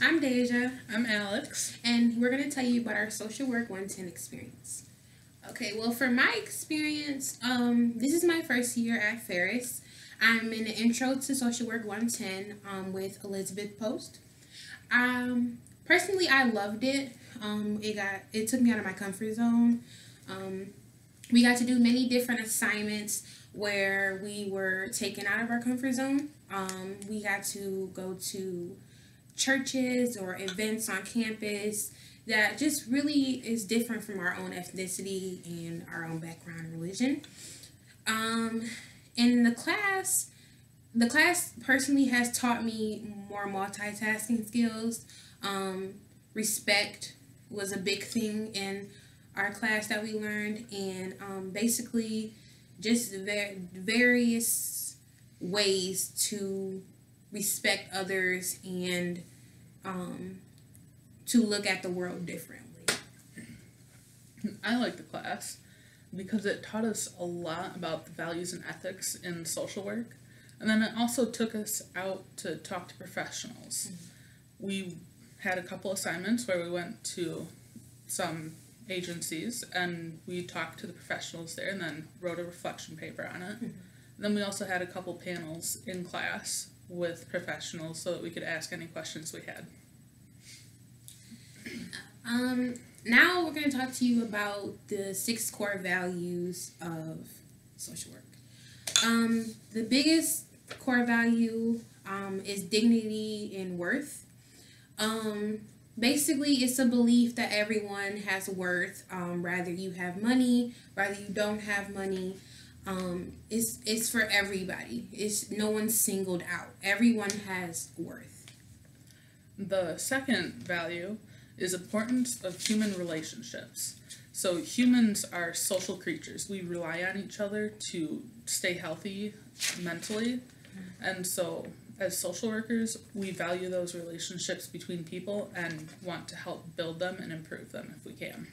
I'm Deja, I'm Alex. and we're going to tell you about our social work 110 experience. Okay, well, for my experience, this is my first year at Ferris. I'm in the Intro to Social Work 110 with Elizabeth Post. Personally, I loved it. It took me out of my comfort zone. We got to do many different assignments where we were taken out of our comfort zone. We got to go to churches or events on campus that just really is different from our own ethnicity and our own background and religion. In the class personally has taught me more multitasking skills. Respect was a big thing in our class that we learned, and basically just various ways to respect others and to look at the world differently. I like the class because it taught us a lot about the values and ethics in social work. And then it also took us out to talk to professionals. Mm-hmm. We had a couple assignments where we went to some agencies and we talked to the professionals there and then wrote a reflection paper on it. Mm-hmm. Then we also had a couple panels in class with professionals so that we could ask any questions we had. Now we're going to talk to you about the 6 core values of social work. The biggest core value is dignity and worth. Basically, it's a belief that everyone has worth, rather you have money, rather you don't have money. It's for everybody. It's no one's singled out. Everyone has worth. The second value is importance of human relationships. So humans are social creatures. We rely on each other to stay healthy mentally. And so as social workers, we value those relationships between people and want to help build them and improve them if we can.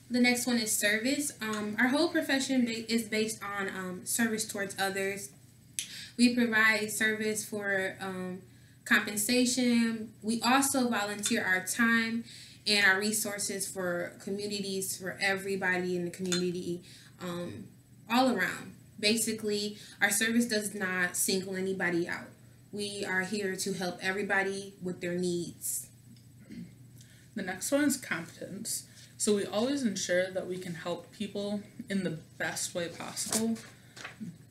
The next one is service. Our whole profession is based on service towards others. We provide service for compensation. We also volunteer our time and our resources for communities, for everybody in the community, all around. Basically, our service does not single anybody out. We are here to help everybody with their needs. The next one is competence. So we always ensure that we can help people in the best way possible,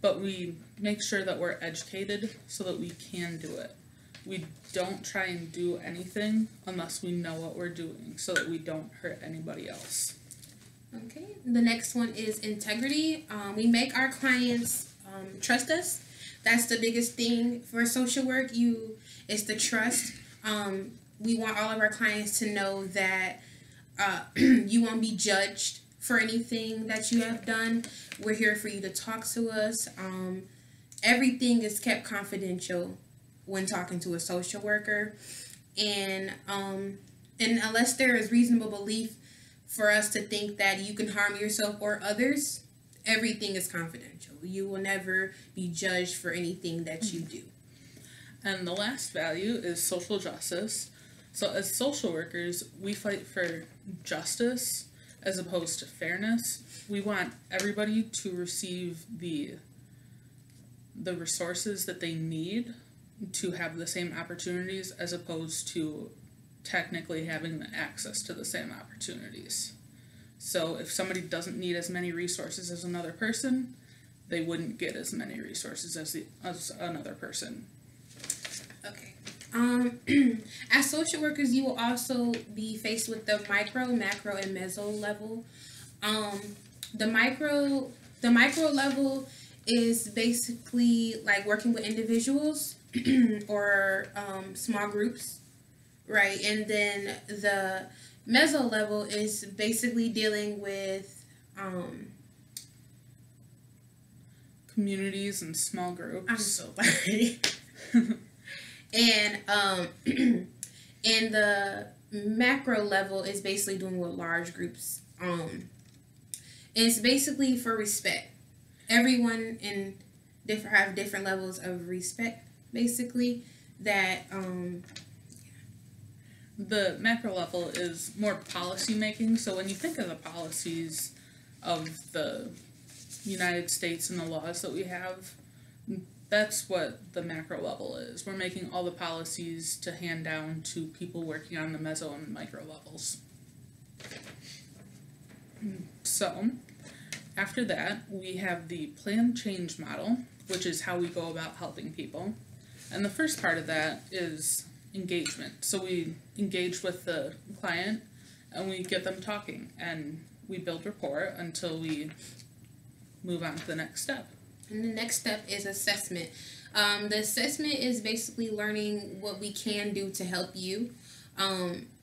but we make sure that we're educated so that we can do it. We don't try and do anything unless we know what we're doing so that we don't hurt anybody else. Okay, the next one is integrity. We make our clients trust us. That's the biggest thing for social work. It's the trust. We want all of our clients to know that you won't be judged for anything that you have done. We're here for you to talk to us. Everything is kept confidential when talking to a social worker, and unless there is reasonable belief for us to think that you can harm yourself or others, everything is confidential. You will never be judged for anything that you do. And the last value is social justice. So as social workers, we fight for justice as opposed to fairness. We want everybody to receive the resources that they need to have the same opportunities as opposed to technically having the access to the same opportunities. So if somebody doesn't need as many resources as another person, they wouldn't get as many resources as another person. Okay. As social workers, you will also be faced with the micro, macro, and meso level. The micro level is basically like working with individuals or small groups, right? And then the meso level is basically dealing with communities and small groups. I'm so sorry. And and the macro level is basically doing with large groups. It's basically for respect. Everyone have different levels of respect, basically. That The macro level is more policy making. So when you think of the policies of the United States and the laws that we have, that's what the macro level is. We're making all the policies to hand down to people working on the meso and micro levels. So after that, we have the plan change model, which is how we go about helping people. And the first part of that is engagement. So we engage with the client and we get them talking and we build rapport until we move on to the next step. And the next step is assessment. The assessment is basically learning what we can do to help you.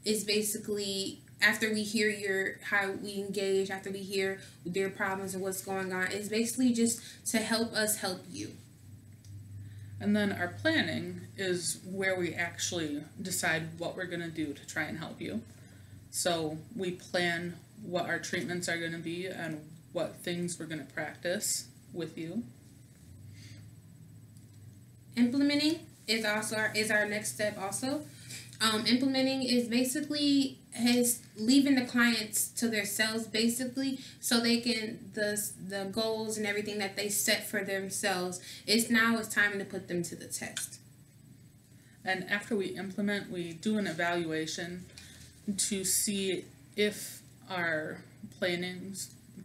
It's basically after we hear how we engage, after we hear their problems and what's going on, it's basically just to help us help you. And then our planning is where we actually decide what we're going to do to try and help you. So we plan what our treatments are going to be and what things we're going to practice with you. Implementing is our next step also. Implementing is basically leaving the clients to themselves basically, so they can the goals and everything that they set for themselves. It's time to put them to the test. And after we implement, we do an evaluation to see if our planning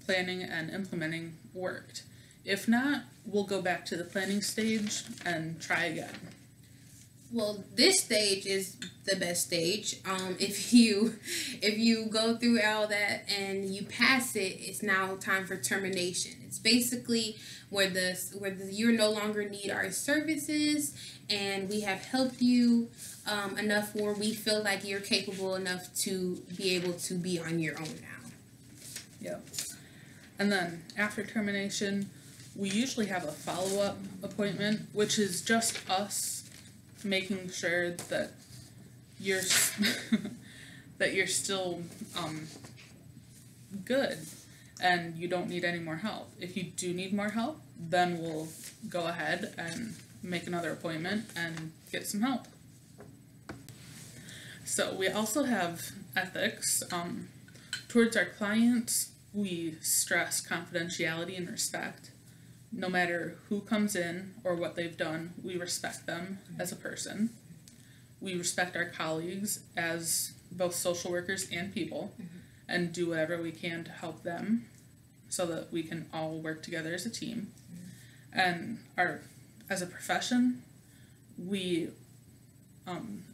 and implementing worked. If not, we'll go back to the planning stage and try again. Well, this stage is the best stage. If you go through all that and you pass it, it's now time for termination. It's basically where you no longer need our services, and we have helped you enough where we feel like you're capable enough to be able to be on your own now. Yep. And then after termination, we usually have a follow-up appointment, which is just us making sure that you're still good and you don't need any more help. If you do need more help, then we'll go ahead and make another appointment and get some help. So we also have ethics. Towards our clients, we stress confidentiality and respect. No matter who comes in or what they've done, we respect them as a person. We respect our colleagues as both social workers and people, and do whatever we can to help them so that we can all work together as a team. And as a profession, we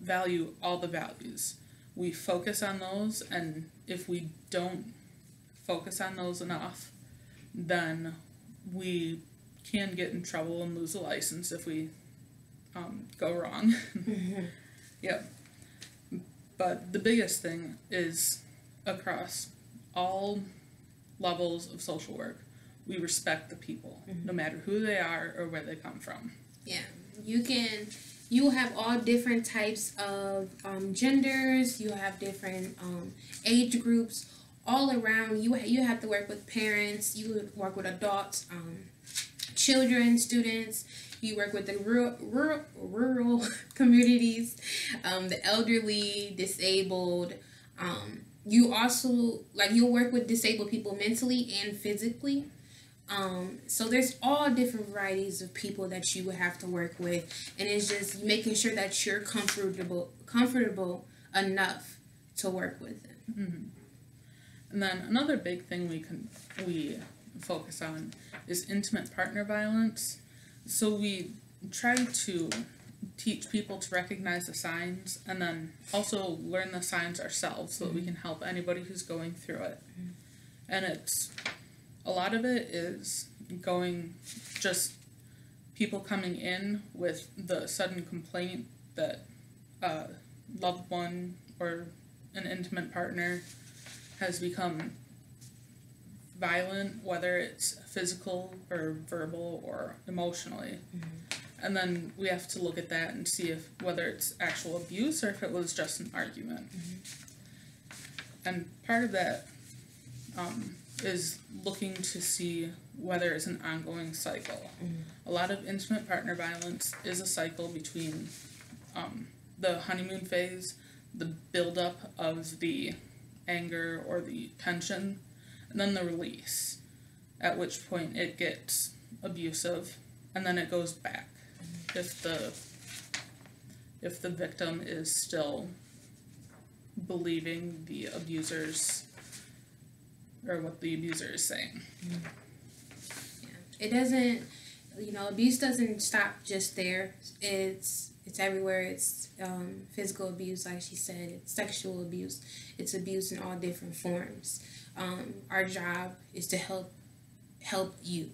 value all the values. We focus on those, and if we don't focus on those enough, then we can get in trouble and lose a license if we go wrong. Yep. But the biggest thing is across all levels of social work, we respect the people, no matter who they are or where they come from. Yeah, you will have all different types of genders. You have different age groups all around. You have to work with parents. You work with adults, children, students. You work with the rural communities, the elderly, disabled. You also you'll work with disabled people mentally and physically. So there's all different varieties of people that you would have to work with, and it's just making sure that you're comfortable enough to work with them. Mm-hmm. And then another big thing we focus on is intimate partner violence. So we try to teach people to recognize the signs and then also learn the signs ourselves so that we can help anybody who's going through it. And a lot of it is just people coming in with the sudden complaint that a loved one or an intimate partner has become violent, whether it's physical or verbal or emotionally. And then we have to look at that and see whether it's actual abuse or if it was just an argument. And part of that is looking to see whether it's an ongoing cycle. A lot of intimate partner violence is a cycle between the honeymoon phase, the buildup of the anger or the tension, and then the release, at which point it gets abusive, and then it goes back if the victim is still believing the abusers or what the abuser is saying. Yeah. It doesn't, abuse doesn't stop just there. It's everywhere. It's physical abuse, like she said. It's sexual abuse. It's abuse in all different forms. Our job is to help you,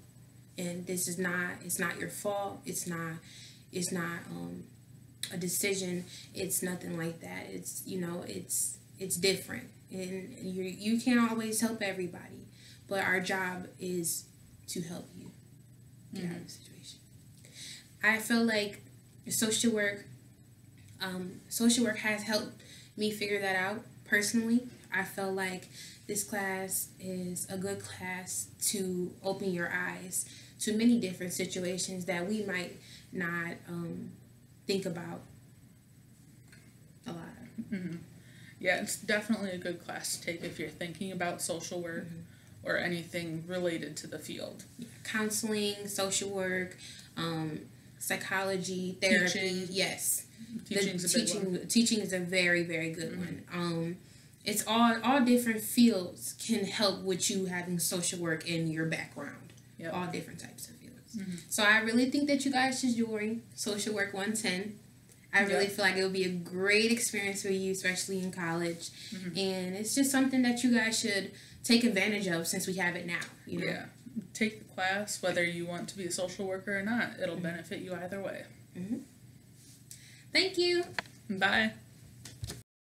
and this is not. It's not your fault. It's not a decision. It's nothing like that. It's it's different, and you can't always help everybody, but our job is to help you get out of the situation. I feel like social work has helped me figure that out personally. I feel like this class is a good class to open your eyes to many different situations that we might not think about a lot. Mm-hmm. Yeah, it's definitely a good class to take if you're thinking about social work or anything related to the field. Yeah. Counseling, social work, psychology, therapy. Teaching. Yes. Teaching is a very, very good one. It's all different fields can help with you having social work in your background. Yep. All different types of fields. So I really think that you guys should join Social Work 110. I really feel like it would be a great experience for you, especially in college. And it's just something that you guys should take advantage of since we have it now. Yeah. Take the class, whether you want to be a social worker or not. It'll benefit you either way. Thank you. Bye.